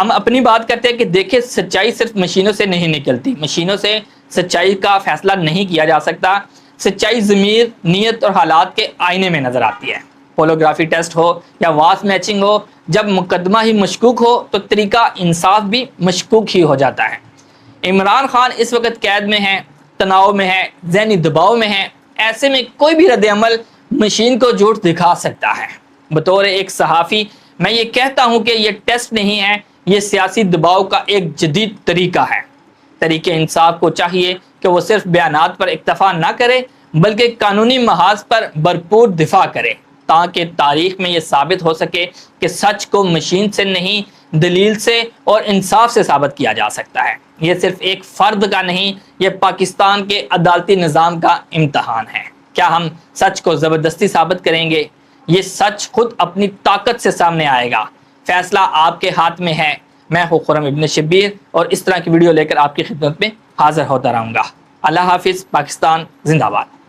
ہم اپنی بات کرتے ہیں کہ دیکھیں سچائی صرف مشینوں سے نہیں نکلتی، مشینوں سے سچائی کا فیصلہ نہیں کیا جا سکتا، سچائی ضمیر، نیت اور حالات کے آئینے میں نظر آتی ہے۔ پولوگرافی ٹیسٹ ہو یا واس میچنگ ہو، جب مقدمہ ہی مشکوک ہو تو طریقہ انصاف بھی مشکوک ہی ہو جاتا ہے۔ عمران خان اس وقت قید میں ہیں، تناؤ میں ہے، ذہنی دباؤ میں ہے، ایسے میں کوئی بھی رد عمل مشین کو جھوٹ دکھا سکتا ہے۔ بطور ایک صحافی میں یہ کہتا ہوں کہ یہ ٹیسٹ نہیں ہے، یہ سیاسی دباؤ کا ایک جدید طریقہ ہے۔ تحریک انصاف کو چاہیے کہ وہ صرف بیانات پر اکتفا نہ کرے بلکہ قانونی محاذ پر بھرپور دفاع کرے، تاکہ تاریخ میں یہ ثابت ہو سکے کہ سچ کو مشین سے نہیں، دلیل سے اور انصاف سے ثابت کیا جا سکتا ہے۔ یہ صرف ایک فرد کا نہیں، یہ پاکستان کے عدالتی نظام کا امتحان ہے۔ کیا ہم سچ کو زبردستی ثابت کریں گے؟ یہ سچ خود اپنی طاقت سے سامنے آئے گا۔ فیصلہ آپ کے ہاتھ میں ہے۔ میں ہوں خرم ابن شبیر اور اس طرح کی ویڈیو لے کر آپ کی خدمت میں حاضر ہوتا رہوں گا۔ اللہ حافظ۔ پاکستان زندہ باد۔